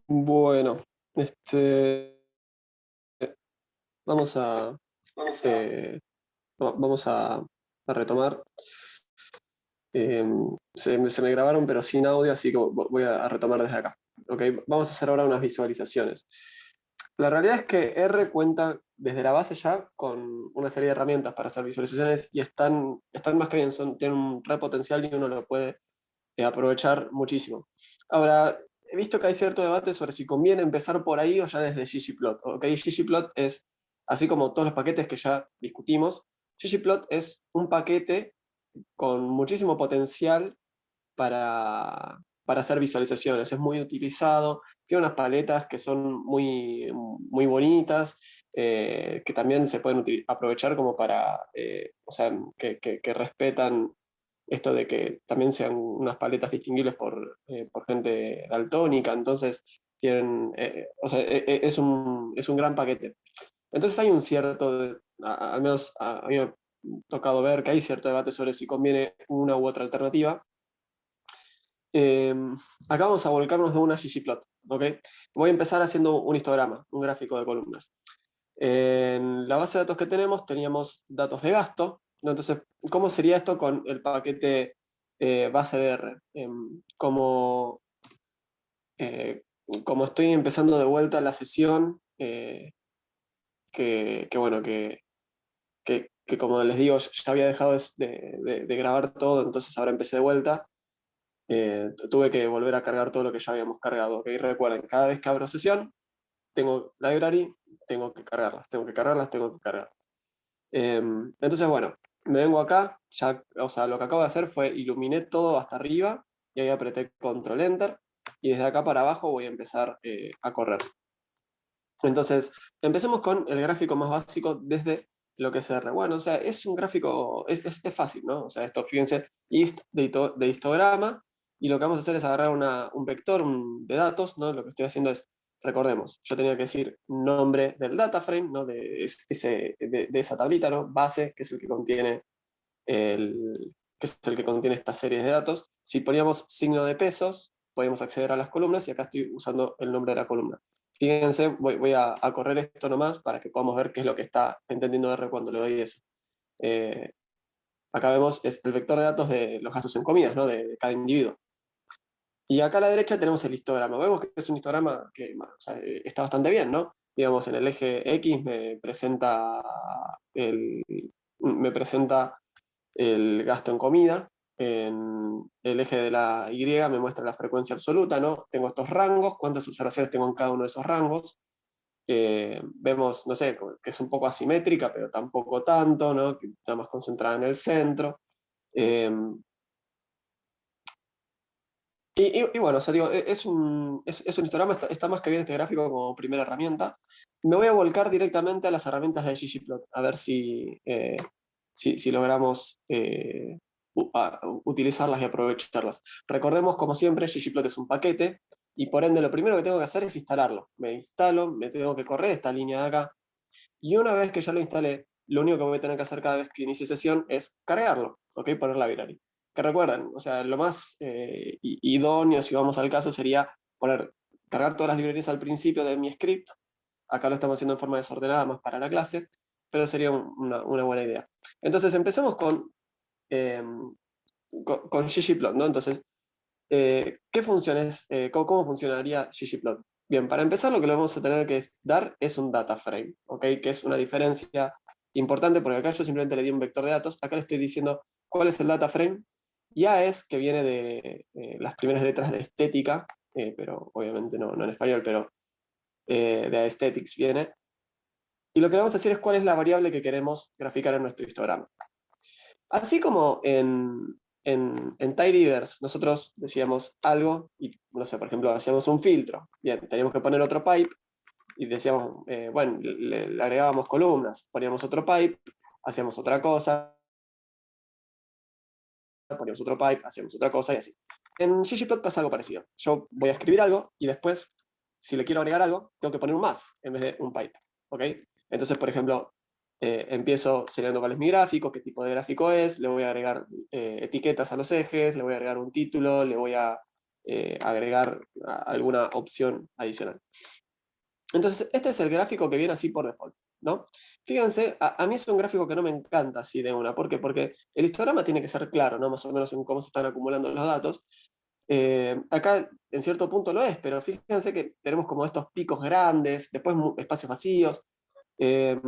Bueno, este, vamos a, eh, vamos a retomar. Eh, se me grabaron, pero sin audio, así que voy a retomar desde acá. ¿Ok? Vamos a hacer ahora unas visualizaciones. La realidad es que R cuenta desde la base ya con una serie de herramientas para hacer visualizaciones y están más que bien, tienen un re potencial y uno lo puede aprovechar muchísimo. Ahora, he visto que hay cierto debate sobre si conviene empezar por ahí o ya desde ggplot. ¿Ok? ggplot es, así como todos los paquetes que ya discutimos, ggplot es un paquete con muchísimo potencial para hacer visualizaciones. Es muy utilizado, tiene unas paletas que son muy bonitas, que también se pueden aprovechar como para, o sea, que respetan esto de que también sean unas paletas distinguibles por gente daltónica, entonces tienen, o sea, es un gran paquete. Entonces hay un cierto, al menos a mí me ha tocado ver que hay cierto debate sobre si conviene una u otra alternativa. Eh, Acá vamos a volcarnos de una ggplot, ¿ok? Voy a empezar haciendo un histograma, un gráfico de columnas. En la base de datos que tenemos teníamos datos de gasto, ¿no? Entonces, ¿cómo sería esto con el paquete base de R? Eh, como estoy empezando de vuelta la sesión, bueno, que como les digo, ya había dejado de grabar todo, entonces ahora empecé de vuelta. Tuve que volver a cargar todo lo que ya habíamos cargado. ¿Ok? Recuerden, cada vez que abro sesión, tengo library, tengo que cargarlas, tengo que cargarlas. Entonces, bueno, me vengo acá, ya, o sea, lo que acabo de hacer fue iluminé todo hasta arriba y ahí apreté Control Enter y desde acá para abajo voy a empezar a correr. Entonces, empecemos con el gráfico más básico desde lo que es R. Bueno, o sea, es un gráfico, es fácil, ¿no? O sea, esto, fíjense, list de histograma, y lo que vamos a hacer es agarrar un vector de datos, ¿no? Lo que estoy haciendo es, recordemos, yo tenía que decir nombre del data frame, ¿no? De esa tablita, ¿no? Base, que es el que contiene que es el que contiene estas series de datos. Si poníamos signo de pesos, podemos acceder a las columnas y acá estoy usando el nombre de la columna. Fíjense, voy a correr esto nomás para que podamos ver qué es lo que está entendiendo R cuando le doy eso. Eh, Acá vemos es el vector de datos de los gastos en comidas, ¿no? De cada individuo. Y acá a la derecha tenemos el histograma. Vemos que es un histograma que o sea, está bastante bien, ¿no? Digamos, en el eje X me presenta el gasto en comida. En el eje de la Y me muestra la frecuencia absoluta, ¿no? Tengo estos rangos, cuántas observaciones tengo en cada uno de esos rangos. Vemos, no sé, que es un poco asimétrica, pero tampoco tanto, ¿no? Que está más concentrada en el centro. Eh, y bueno, o sea, digo, es un histograma, está más que bien este gráfico como primera herramienta. Me voy a volcar directamente a las herramientas de ggplot, a ver si logramos utilizarlas y aprovecharlas. Recordemos, como siempre, ggplot es un paquete, y por ende lo primero que tengo que hacer es instalarlo. Me instalo, me tengo que correr esta línea de acá, y una vez que ya lo instalé, lo único que voy a tener que hacer cada vez que inicie sesión es cargarlo, ¿ok? Poner la binary. Que recuerden, o sea, lo más idóneo, si vamos al caso, sería cargar todas las librerías al principio de mi script. Acá lo estamos haciendo en forma desordenada más para la clase, pero sería una buena idea. Entonces, empecemos eh, con ggplot, ¿no? Entonces, ¿qué funciones, cómo funcionaría ggplot? Bien, para empezar lo que le vamos a tener que dar es un data frame, ¿ok? Que es una diferencia importante porque acá yo simplemente le di un vector de datos, acá le estoy diciendo cuál es el data frame, y A es que viene de las primeras letras de estética, pero obviamente no en español, pero de aesthetics viene, y lo que le vamos a decir es cuál es la variable que queremos graficar en nuestro histograma. Así como en tidyverse nosotros decíamos algo y, no sé, por ejemplo, hacíamos un filtro. Bien, teníamos que poner otro pipe y decíamos, bueno, le agregábamos columnas, poníamos otro pipe, hacíamos otra cosa, poníamos otro pipe, hacíamos otra cosa y así. En ggplot pasa algo parecido. Yo voy a escribir algo y después, si le quiero agregar algo, tengo que poner un más en vez de un pipe. ¿Ok? Entonces, por ejemplo, empiezo señalando cuál es mi gráfico, qué tipo de gráfico es, le voy a agregar etiquetas a los ejes, le voy a agregar un título, le voy a agregar alguna opción adicional. Entonces, este es el gráfico que viene así por default, ¿no? Fíjense, a mí es un gráfico que no me encanta así de una. ¿Por qué? Porque el histograma tiene que ser claro, ¿no? Más o menos en cómo se están acumulando los datos. Acá en cierto punto lo es, pero fíjense que tenemos como estos picos grandes, después espacios vacíos, eh,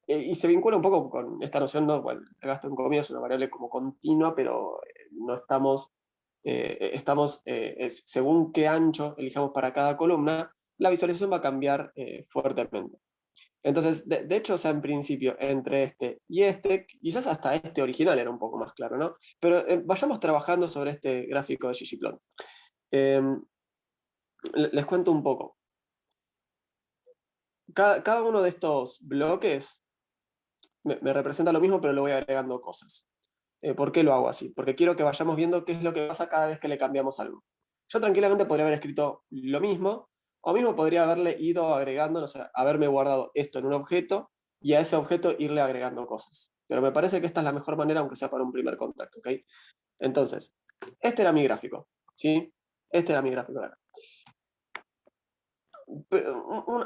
y se vincula un poco con esta noción, ¿no? Bueno, el gasto en comida es una variable como continua, pero no estamos, según qué ancho elijamos para cada columna, la visualización va a cambiar fuertemente. Entonces, de hecho, o sea, en principio, entre este y este, quizás hasta este original era un poco más claro, ¿no? Pero vayamos trabajando sobre este gráfico de ggplot. Les cuento un poco. Cada uno de estos bloques me representa lo mismo, pero le voy agregando cosas. ¿Por qué lo hago así? Porque quiero que vayamos viendo qué es lo que pasa cada vez que le cambiamos algo. Yo tranquilamente podría haber escrito lo mismo, o mismo podría haberle ido agregando, o sea, haberme guardado esto en un objeto y a ese objeto irle agregando cosas. Pero me parece que esta es la mejor manera, aunque sea para un primer contacto, ¿ok? Entonces, este era mi gráfico, ¿sí? Este era mi gráfico.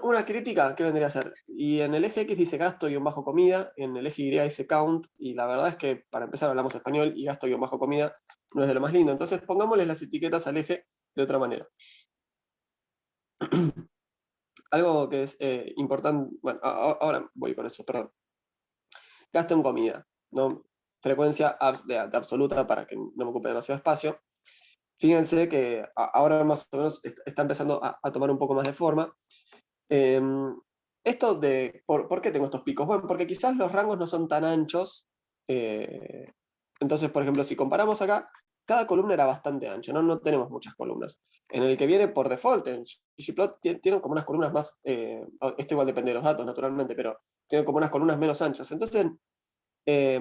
Una crítica, ¿qué vendría a ser? Y en el eje X dice gasto-comida, en el eje Y dice count, y la verdad es que para empezar hablamos español y gasto-comida no es de lo más lindo. Entonces pongámosle las etiquetas al eje de otra manera. Algo que es importante, bueno, ahora voy con eso, perdón. Gasto en comida, ¿no? Frecuencia de absoluta para que no me ocupe demasiado espacio. Fíjense que ahora más o menos está empezando a tomar un poco más de forma. Esto de, ¿por qué tengo estos picos? Bueno, porque quizás los rangos no son tan anchos. Entonces, por ejemplo, si comparamos acá, cada columna era bastante ancha, ¿no? No tenemos muchas columnas. En el que viene por default, en ggplot, tiene como unas columnas más, esto igual depende de los datos, naturalmente, pero tiene como unas columnas menos anchas. Entonces,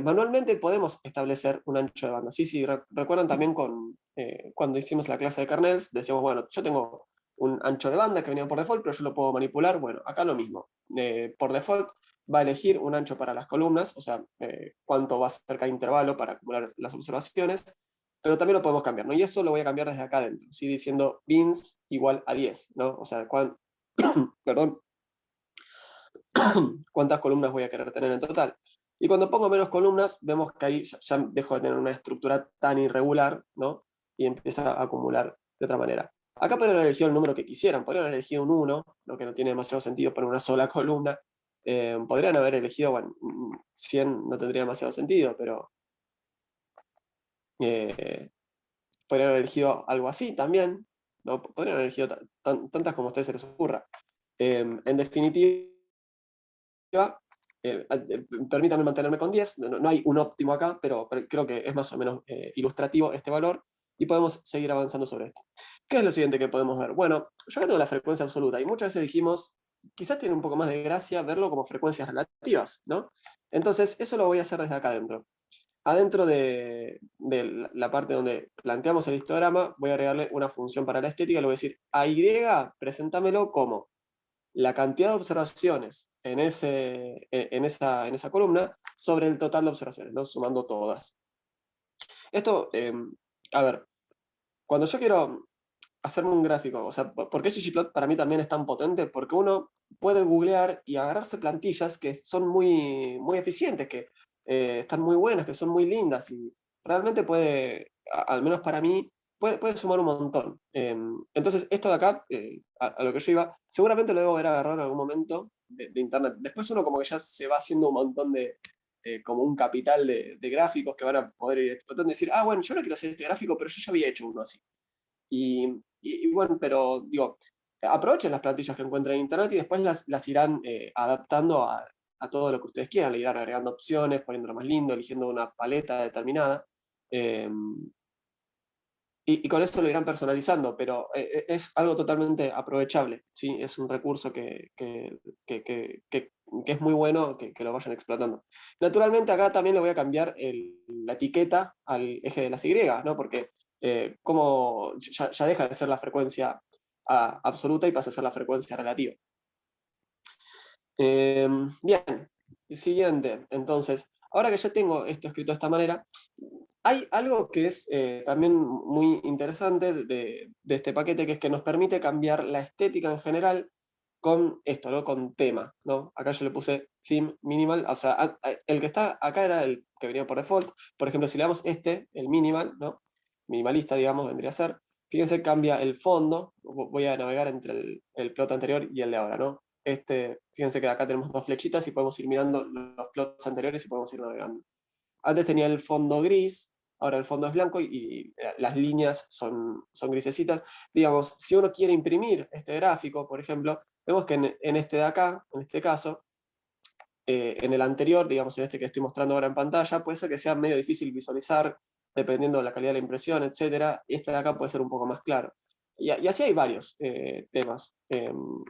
manualmente podemos establecer un ancho de banda. Sí, sí, recuerdan también cuando hicimos la clase de kernels, decíamos, bueno, yo tengo un ancho de banda que venía por default, pero yo lo puedo manipular. Bueno, acá lo mismo. Por default va a elegir un ancho para las columnas, o sea, cuánto va a ser cada intervalo para acumular las observaciones, pero también lo podemos cambiar, ¿no? Y eso lo voy a cambiar desde acá adentro, ¿sí? Diciendo bins igual a 10, ¿no? O sea, perdón, cuántas columnas voy a querer tener en total. Y cuando pongo menos columnas, vemos que ahí ya dejo de tener una estructura tan irregular, ¿no? Y empieza a acumular de otra manera. Acá podrían haber elegido el número que quisieran, podrían haber elegido un 1, lo que no tiene demasiado sentido para una sola columna. Podrían haber elegido, bueno, 100 no tendría demasiado sentido, pero eh, podrían haber elegido algo así también, ¿no? Podrían haber elegido tantas como a ustedes se les ocurra. En definitiva, permítame mantenerme con 10, no hay un óptimo acá, pero creo que es más o menos ilustrativo este valor y podemos seguir avanzando sobre esto. ¿Qué es lo siguiente que podemos ver? Bueno, yo acá tengo la frecuencia absoluta y muchas veces dijimos, quizás tiene un poco más de gracia verlo como frecuencias relativas, ¿no? Entonces, eso lo voy a hacer desde acá adentro. Adentro de la parte donde planteamos el histograma, voy a agregarle una función para la estética, le voy a decir a Y, presentámelo como la cantidad de observaciones en esa columna sobre el total de observaciones, ¿no? Sumando todas. Esto, a ver, cuando yo quiero hacerme un gráfico, o sea, ¿por qué ggplot para mí también es tan potente? Porque uno puede googlear y agarrarse plantillas que son muy, muy eficientes, que están muy buenas, que son muy lindas y realmente puede, al menos para mí, puede sumar un montón. Entonces, esto de acá, a lo que yo iba, seguramente lo debo haber agarrado en algún momento de internet. Después uno como que ya se va haciendo un montón de, como un capital de gráficos que van a poder ir explotando y decir, ah, bueno, yo no quiero hacer este gráfico, pero yo ya había hecho uno así. Y bueno, pero digo, aprovechen las plantillas que encuentren en internet y después las irán adaptando a todo lo que ustedes quieran. Le irán agregando opciones, poniéndolo más lindo, eligiendo una paleta determinada. eh, y con eso lo irán personalizando, pero es algo totalmente aprovechable, ¿sí? Es un recurso que es muy bueno que lo vayan explotando. Naturalmente acá también le voy a cambiar la etiqueta al eje de las Y, ¿no? Porque como ya deja de ser la frecuencia absoluta y pasa a ser la frecuencia relativa. Bien, siguiente. Entonces, ahora que ya tengo esto escrito de esta manera, hay algo que es también muy interesante de este paquete, que es que nos permite cambiar la estética en general con esto, ¿no? Con tema, ¿no? Acá yo le puse theme minimal, o sea, el que está acá era el que venía por default. Por ejemplo, si le damos el minimal, ¿no? Minimalista, digamos, vendría a ser. Fíjense, cambia el fondo. Voy a navegar entre el plot anterior y el de ahora, ¿no? Fíjense que acá tenemos dos flechitas y podemos ir mirando los plots anteriores y podemos ir navegando. Antes tenía el fondo gris, ahora el fondo es blanco y las líneas son grisecitas. Digamos, si uno quiere imprimir este gráfico, por ejemplo, vemos que en este de acá, en este caso, en el anterior, digamos en este que estoy mostrando ahora en pantalla, puede ser que sea medio difícil visualizar dependiendo de la calidad de la impresión, etcétera. Y este de acá puede ser un poco más claro. Y así hay varios temas.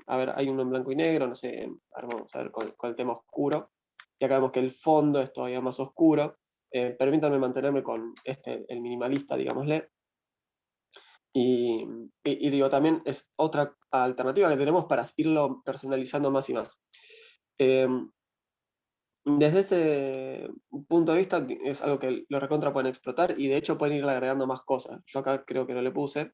A ver, hay uno en blanco y negro, no sé, vamos a ver con el tema oscuro. Y acá vemos que el fondo es todavía más oscuro. Permítanme mantenerme con el minimalista, digámosle. Y digo, también es otra alternativa que tenemos para irlo personalizando más y más. Eh, Desde este punto de vista es algo que lo recontra pueden explotar y de hecho pueden irle agregando más cosas. Yo acá creo que no le puse,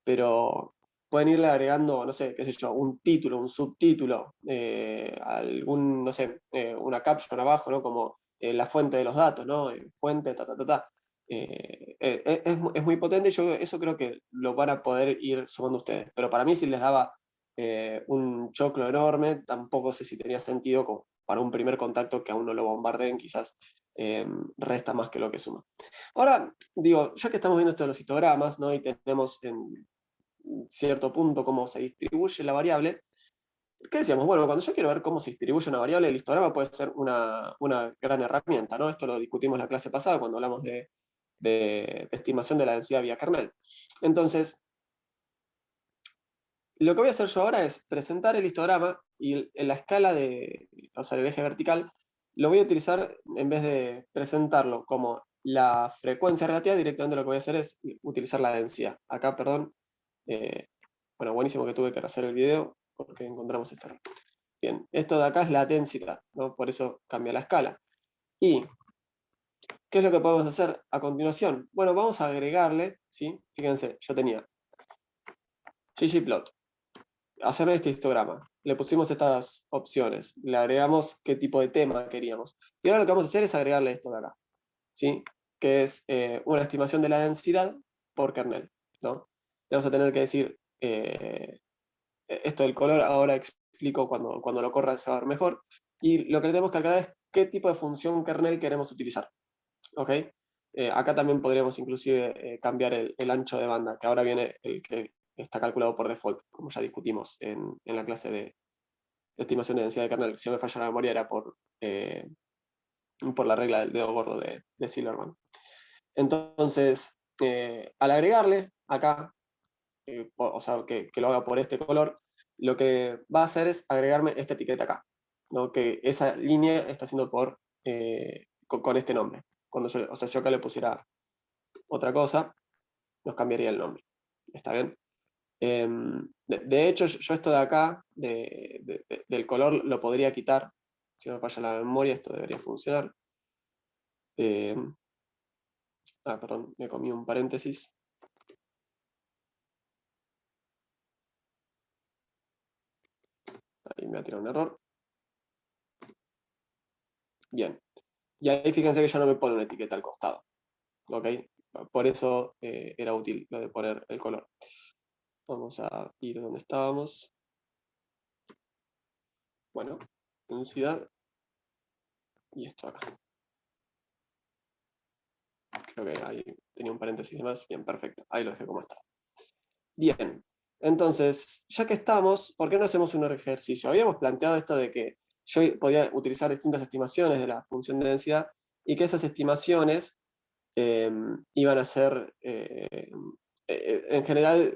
pero pueden irle agregando, no sé, qué sé yo, un título, un subtítulo, no sé, una caption abajo, ¿no? Como la fuente de los datos, ¿no? Fuente, ta, ta, ta, ta. Es muy potente y yo eso creo que lo van a poder ir sumando ustedes. Pero para mí si les daba un choclo enorme, tampoco sé si tenía sentido como para un primer contacto que aún no lo bombardeen, quizás resta más que lo que suma. Ahora, digo, ya que estamos viendo esto de los histogramas, ¿no? Y tenemos en cierto punto cómo se distribuye la variable, ¿qué decíamos? Bueno, cuando yo quiero ver cómo se distribuye una variable, el histograma puede ser una gran herramienta, ¿no? Esto lo discutimos la clase pasada cuando hablamos de estimación de la densidad vía kernel. Entonces, lo que voy a hacer yo ahora es presentar el histograma y en la escala o sea, el eje vertical, lo voy a utilizar, en vez de presentarlo como la frecuencia relativa, directamente lo que voy a hacer es utilizar la densidad. Acá, perdón, eh, bueno, buenísimo que tuve que hacer el video porque encontramos este error. Bien, esto de acá es la densidad, ¿no? Por eso cambia la escala. ¿Y qué es lo que podemos hacer a continuación? Bueno, vamos a agregarle, ¿sí? Fíjense, yo tenía ggplot, hacer este histograma. Le pusimos estas opciones, le agregamos qué tipo de tema queríamos. Y ahora lo que vamos a hacer es agregarle esto de acá, ¿sí? Que es una estimación de la densidad por kernel, ¿no? Le vamos a tener que decir esto del color, ahora explico cuando lo corra se va a ver mejor. Y lo que tenemos que aclarar es qué tipo de función kernel queremos utilizar, ¿ok? Acá también podríamos inclusive cambiar el ancho de banda, que ahora viene el que está calculado por default, como ya discutimos en la clase de estimación de densidad de kernel. Si no me falla la memoria era por la regla del dedo gordo de Silverman. Entonces, al agregarle acá, o sea, que lo haga por este color, lo que va a hacer es agregarme esta etiqueta acá, ¿no? Que esa línea está haciendo con este nombre. O sea, si yo acá le pusiera otra cosa, nos cambiaría el nombre. ¿Está bien? De hecho, yo esto de acá, del color, lo podría quitar. Si no me falla la memoria, esto debería funcionar. Perdón, me comí un paréntesis. Ahí me ha tirado un error. Bien. Y ahí fíjense que ya no me pone una etiqueta al costado. ¿Ok? Por eso era útil lo de poner el color. Vamos a ir donde estábamos. Bueno, densidad. Y esto acá. Creo que ahí tenía un paréntesis más. Bien, perfecto. Ahí lo dejé como está. Bien. Entonces, ya que estamos, ¿por qué no hacemos un ejercicio? Habíamos planteado esto de que yo podía utilizar distintas estimaciones de la función de densidad y que esas estimaciones iban a ser, en general,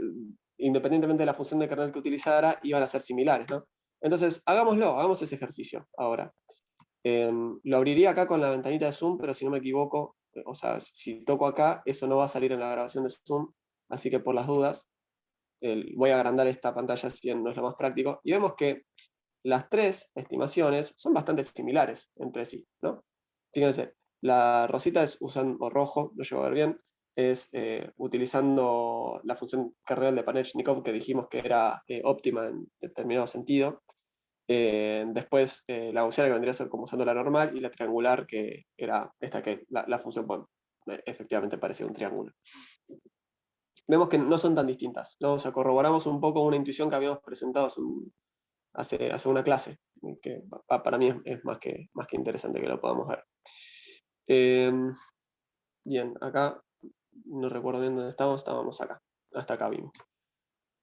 independientemente de la función de kernel que utilizara, iban a ser similares, ¿no? Entonces, hagamos ese ejercicio ahora. Lo abriría acá con la ventanita de Zoom, pero si no me equivoco, o sea, si toco acá, eso no va a salir en la grabación de Zoom, así que por las dudas, voy a agrandar esta pantalla si no es lo más práctico, y vemos que las tres estimaciones son bastante similares entre sí, ¿no? Fíjense, La rosita es usando, o rojo, lo llevo a ver bien, es utilizando la función kernel de Panechnikov que dijimos que era óptima en determinado sentido. Después la gaussiana que vendría a ser como usando la normal y la triangular que era esta que la función bueno, efectivamente parecía un triángulo. Vemos que no son tan distintas, ¿no? O sea, corroboramos un poco una intuición que habíamos presentado hace una clase, que para mí es más que interesante que lo podamos ver. Bien, acá no recuerdo bien dónde estábamos acá, hasta acá vimos.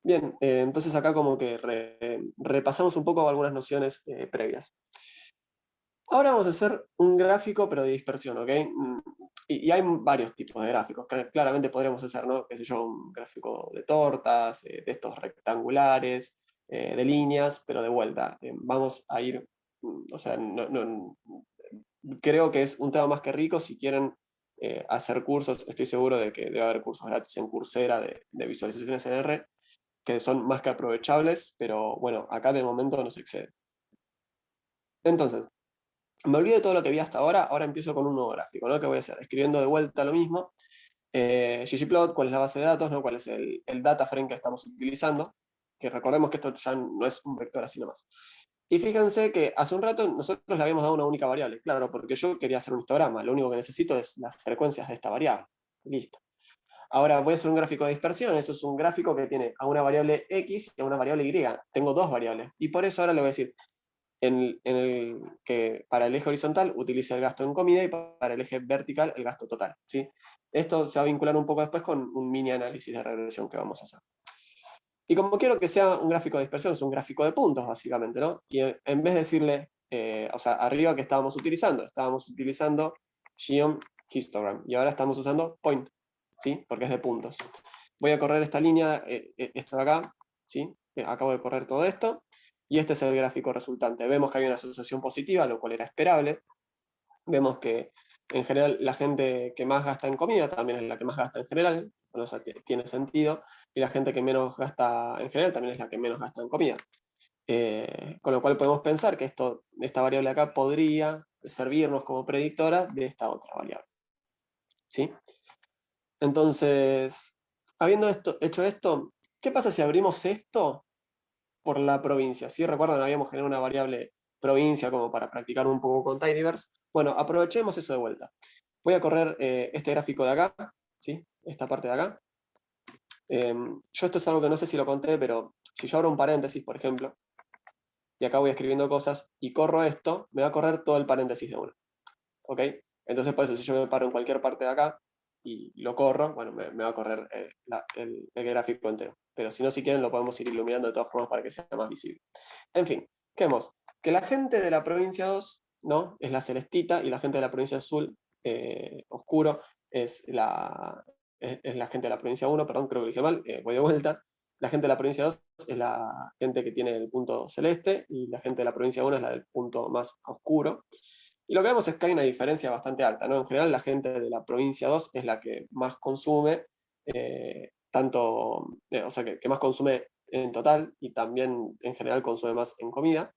Bien, entonces acá como que repasamos un poco algunas nociones previas. Ahora vamos a hacer un gráfico, pero de dispersión, ¿ok? Y hay varios tipos de gráficos. Claramente podríamos hacer, ¿no? Qué sé yo, un gráfico de tortas, de estos rectangulares, de líneas, pero de vuelta. Vamos a ir, o sea, creo que es un tema más que rico. Si quieren hacer cursos, estoy seguro de que debe haber cursos gratis en Coursera de visualizaciones en R, que son más que aprovechables, pero bueno, acá de momento no se excede. Entonces, me olvido de todo lo que vi hasta ahora empiezo con un nuevo gráfico, ¿no? ¿Qué voy a hacer? Escribiendo de vuelta lo mismo. ggplot, cuál es la base de datos, ¿no? Cuál es el data frame que estamos utilizando, que recordemos que esto ya no es un vector así nomás. Y fíjense que hace un rato nosotros le habíamos dado una única variable, claro, porque yo quería hacer un histograma, lo único que necesito es las frecuencias de esta variable. Listo. Ahora voy a hacer un gráfico de dispersión, eso es un gráfico que tiene a una variable x y a una variable y. Tengo dos variables, y por eso ahora le voy a decir que para el eje horizontal utilice el gasto en comida y para el eje vertical el gasto total, ¿sí? Esto se va a vincular un poco después con un mini análisis de regresión que vamos a hacer. Y como quiero que sea un gráfico de dispersión, es un gráfico de puntos, básicamente, ¿no? Y en vez de decirle, o sea, arriba que estábamos utilizando Geom Histogram, y ahora estamos usando Point, ¿sí? Porque es de puntos. Voy a correr esta línea, esto de acá, ¿sí? Acabo de correr todo esto, y este es el gráfico resultante. Vemos que hay una asociación positiva, lo cual era esperable. Vemos que en general la gente que más gasta en comida también es la que más gasta en general, o sea, tiene sentido, y la gente que menos gasta en general también es la que menos gasta en comida. Con lo cual podemos pensar que esta variable acá podría servirnos como predictora de esta otra variable. ¿Sí? Entonces, habiendo hecho esto, ¿qué pasa si abrimos esto por la provincia? ¿Sí? ¿Recuerdan? Habíamos generado una variable provincia como para practicar un poco con tidyverse. Bueno, aprovechemos eso de vuelta. Voy a correr este gráfico de acá, ¿sí? Esta parte de acá. Yo esto es algo que no sé si lo conté, pero si yo abro un paréntesis, por ejemplo, y acá voy escribiendo cosas, y corro esto, me va a correr todo el paréntesis de uno. ¿Ok? Entonces, por eso, si yo me paro en cualquier parte de acá y lo corro, bueno, me va a correr el gráfico entero. Pero si no, si quieren, lo podemos ir iluminando de todas formas para que sea más visible. En fin, ¿qué vemos? Que la gente de la provincia 2, ¿no? Es la celestita, y la gente de la provincia azul, oscuro, es la gente de la provincia 1, perdón, creo que lo dije mal, voy de vuelta. La gente de la provincia 2 es la gente que tiene el punto celeste, y la gente de la provincia 1 es la del punto más oscuro. Y lo que vemos es que hay una diferencia bastante alta, ¿no? En general, la gente de la provincia 2 es la que más consume, o sea, que más consume en total, y también en general consume más en comida.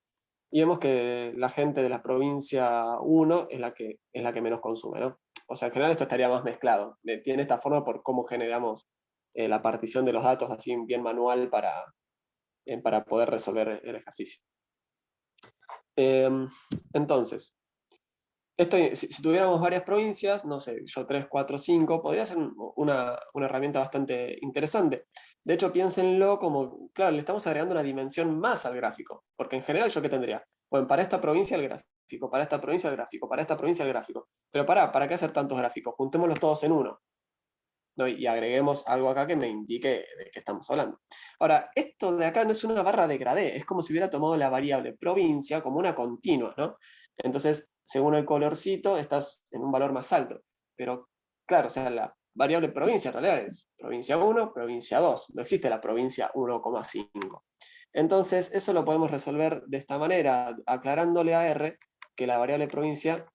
Y vemos que la gente de la provincia 1 es la que menos consume, ¿no? O sea, en general esto estaría más mezclado. Tiene esta forma por cómo generamos la partición de los datos así bien manual para poder resolver el ejercicio. Entonces, si tuviéramos varias provincias, no sé, yo 3, 4, 5, podría ser una herramienta bastante interesante. De hecho, piénsenlo como, claro, le estamos agregando una dimensión más al gráfico, porque en general yo qué tendría, bueno, para esta provincia el gráfico, para esta provincia el gráfico, para esta provincia el gráfico. Pero ¿para qué hacer tantos gráficos? Juntémoslos todos en uno, ¿no? Y agreguemos algo acá que me indique de qué estamos hablando. Ahora, esto de acá no es una barra de gradé, es como si hubiera tomado la variable provincia como una continua, ¿no? Entonces, según el colorcito, estás en un valor más alto. Pero, claro, o sea, la variable provincia en realidad es provincia 1, provincia 2. No existe la provincia 1,5. Entonces, eso lo podemos resolver de esta manera, aclarándole a R que la variable provincia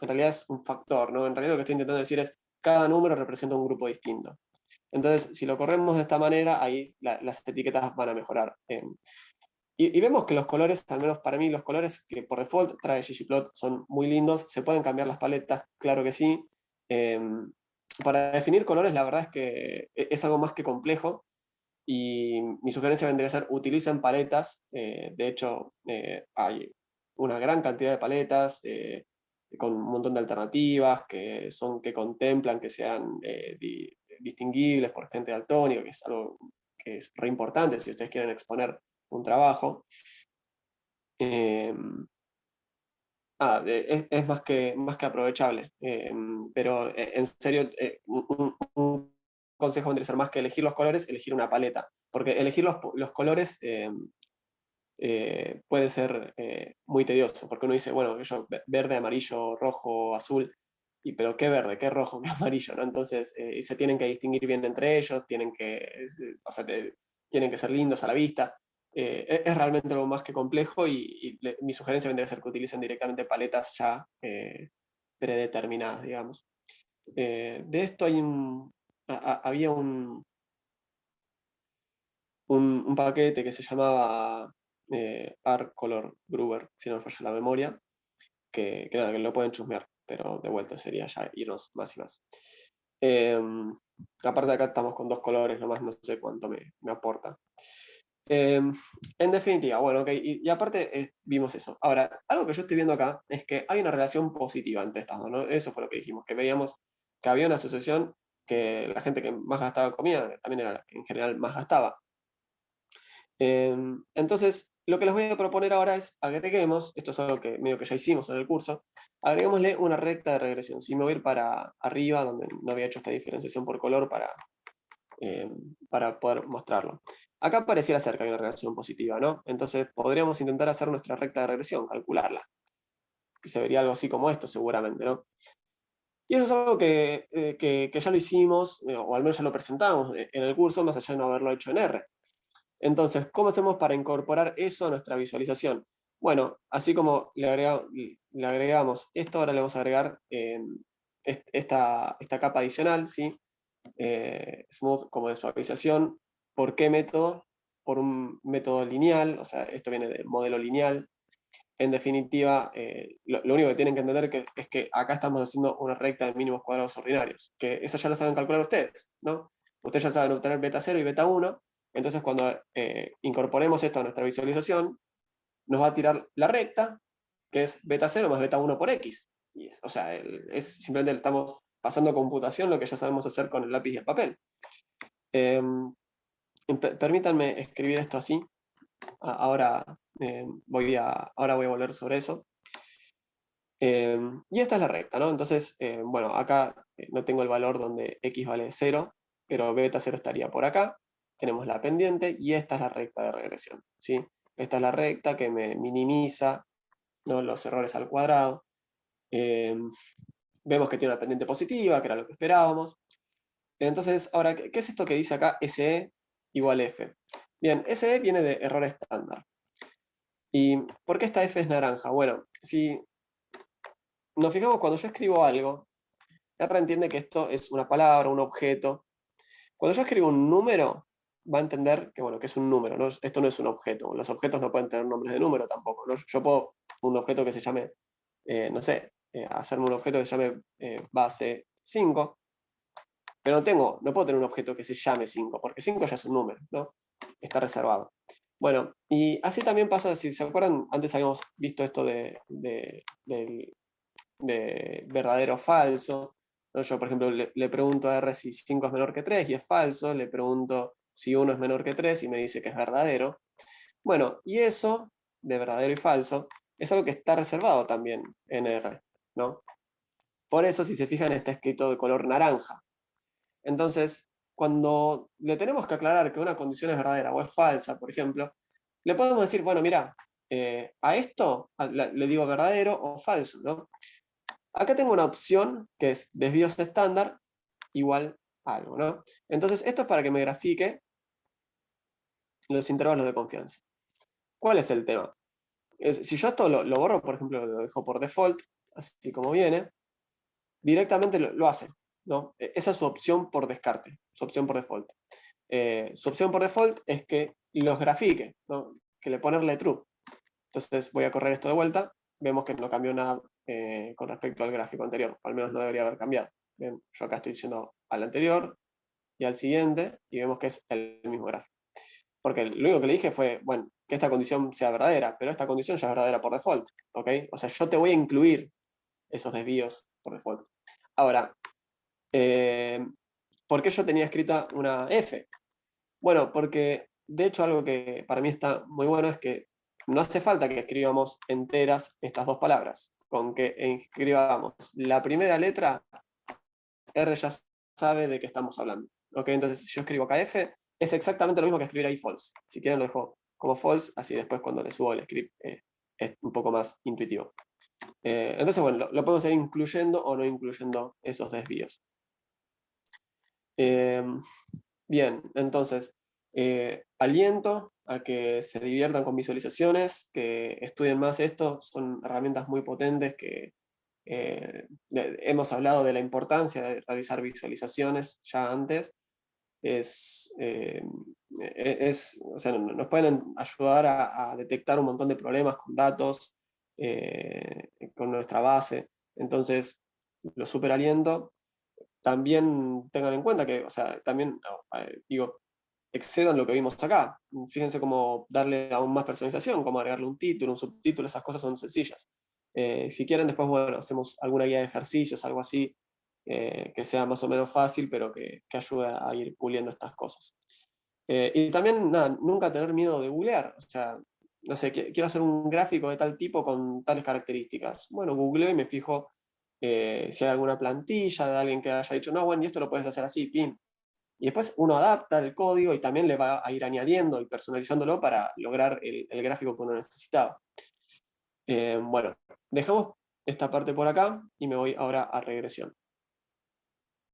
en realidad es un factor, ¿no? En realidad lo que estoy intentando decir es cada número representa un grupo distinto. Entonces, si lo corremos de esta manera, ahí las etiquetas van a mejorar. Y vemos que los colores, al menos para mí, los colores que por default trae ggplot son muy lindos. Se pueden cambiar las paletas, claro que sí. Para definir colores, la verdad es que es algo más que complejo. Y mi sugerencia vendría a ser, utilicen paletas. De hecho, hay una gran cantidad de paletas con un montón de alternativas que contemplan que sean distinguibles por gente daltónica, que es algo que es re importante si ustedes quieren exponer un trabajo. Eh, es más que aprovechable. Pero en serio, un consejo vendría a ser más que elegir los colores, elegir una paleta. Porque elegir los colores puede ser muy tedioso, porque uno dice, bueno, yo verde, amarillo, rojo, azul, pero ¿qué verde, qué rojo, qué amarillo? ¿No? Entonces se tienen que distinguir bien entre ellos, o sea, tienen que ser lindos a la vista. Es realmente algo más que complejo mi sugerencia vendría a ser que utilicen directamente paletas ya predeterminadas, digamos. De esto había un paquete que se llamaba Art Color Gruber, si no me falla la memoria, que nada, que lo pueden chusmear, pero de vuelta sería ya irnos más y más. Eh, Aparte de acá estamos con dos colores, nomás no sé cuánto me aporta. Eh, en definitiva, bueno, ok, y aparte vimos eso. Ahora, algo que yo estoy viendo acá es que hay una relación positiva entre estas dos, ¿no? Eso fue lo que dijimos, que veíamos que había una asociación que la gente que más gastaba comida también era la que en general más gastaba. Entonces, lo que les voy a proponer ahora es agreguemos, esto es algo que medio que ya hicimos en el curso, agreguémosle una recta de regresión. Si me voy a ir para arriba, donde no había hecho esta diferenciación por color para poder mostrarlo. Acá pareciera ser que hay una relación positiva, ¿no? Entonces podríamos intentar hacer nuestra recta de regresión, calcularla, que se vería algo así como esto seguramente, ¿no? Y eso es algo que ya lo hicimos, o al menos ya lo presentamos en el curso, más allá de no haberlo hecho en R. Entonces, ¿cómo hacemos para incorporar eso a nuestra visualización? Bueno, así como le agregamos esto, ahora le vamos a agregar esta capa adicional, ¿sí? Smooth como de suavización. ¿Por qué método? Por un método lineal, o sea, esto viene del modelo lineal. En definitiva, lo único que tienen que entender es que acá estamos haciendo una recta de mínimos cuadrados ordinarios, que eso ya lo saben calcular ustedes, ¿no? Ustedes ya saben obtener beta 0 y beta 1, entonces cuando incorporemos esto a nuestra visualización, nos va a tirar la recta, que es beta 0 más beta 1 por x. O sea, simplemente le estamos pasando a computación lo que ya sabemos hacer con el lápiz y el papel. Permítanme escribir esto así. Ahora, ahora voy a volver sobre eso. Y esta es la recta, ¿no? Entonces, bueno, acá no tengo el valor donde x vale 0, pero beta 0 estaría por acá. Tenemos la pendiente y esta es la recta de regresión, ¿sí? Esta es la recta que me minimiza, ¿no?, los errores al cuadrado. Vemos que tiene una pendiente positiva, que era lo que esperábamos. Entonces, ahora, ¿qué es esto que dice acá? SE igual F. Bien, SE viene de error estándar. ¿Y por qué esta F es naranja? Bueno, si nos fijamos cuando yo escribo algo, R entiende que esto es una palabra, un objeto. Cuando yo escribo un número, va a entender que, bueno, que es un número, ¿no? Esto no es un objeto. Los objetos no pueden tener nombres de número tampoco, ¿no? Yo puedo un objeto que se llame, no sé, hacerme un objeto que se llame base 5, pero no puedo tener un objeto que se llame 5, porque 5 ya es un número, ¿no? Está reservado. Bueno, y así también pasa, si se acuerdan, antes habíamos visto esto de verdadero o falso, ¿no? Yo, por ejemplo, le pregunto a R si 5 es menor que 3 y es falso, le pregunto si 1 es menor que 3 y me dice que es verdadero. Bueno, y eso, de verdadero y falso, es algo que está reservado también en R, ¿no? Por eso, si se fijan, está escrito de color naranja. Entonces, cuando le tenemos que aclarar que una condición es verdadera o es falsa, por ejemplo, le podemos decir, bueno, mira, a esto le digo verdadero o falso, ¿no? Acá tengo una opción que es desvíos estándar igual a algo, ¿no? Entonces, esto es para que me grafique los intervalos de confianza. ¿Cuál es el tema? Si yo esto lo borro, por ejemplo, lo dejo por default, así como viene, directamente lo hace, ¿no? Esa es su opción por descarte, su opción por default. Su opción por default es que los grafique, ¿no? que ponerle true. Entonces voy a correr esto de vuelta, vemos que no cambió nada con respecto al gráfico anterior, o al menos no debería haber cambiado. Bien, yo acá estoy yendo al anterior y al siguiente, y vemos que es el mismo gráfico. Porque lo único que le dije fue, bueno, que esta condición sea verdadera, pero esta condición ya es verdadera por default, ¿ok? O sea, yo te voy a incluir esos desvíos por default. Ahora, ¿por qué yo tenía escrita una F? Bueno, porque de hecho algo que para mí está muy bueno es que no hace falta que escribamos enteras estas dos palabras. Con que escribamos la primera letra, R ya sabe de qué estamos hablando. ¿Ok? Entonces, si yo escribo KF, es exactamente lo mismo que escribir ahí false. Si quieren lo dejo como false, así después cuando le subo el script es un poco más intuitivo. Entonces, bueno, lo podemos ir incluyendo o no incluyendo esos desvíos. Bien, entonces, aliento a que se diviertan con visualizaciones, que estudien más esto, son herramientas muy potentes que hemos hablado de la importancia de realizar visualizaciones ya antes. O sea, nos pueden ayudar a detectar un montón de problemas con datos, con nuestra base. Entonces, lo super aliento. También tengan en cuenta que, o sea, también, digo, excedan lo que vimos acá. Fíjense cómo darle aún más personalización, cómo agregarle un título, un subtítulo, esas cosas son sencillas. Si quieren, después, bueno, hacemos alguna guía de ejercicios, algo así, que sea más o menos fácil, pero que ayude a ir puliendo estas cosas. Y también, nada, nunca tener miedo de googlear. O sea, no sé, quiero hacer un gráfico de tal tipo con tales características. Bueno, googleo y me fijo si hay alguna plantilla de alguien que haya dicho, no, bueno, y esto lo puedes hacer así, pim. Y después uno adapta el código y también le va a ir añadiendo y personalizándolo para lograr el gráfico que uno necesitaba. Bueno, dejamos esta parte por acá y me voy ahora a regresión.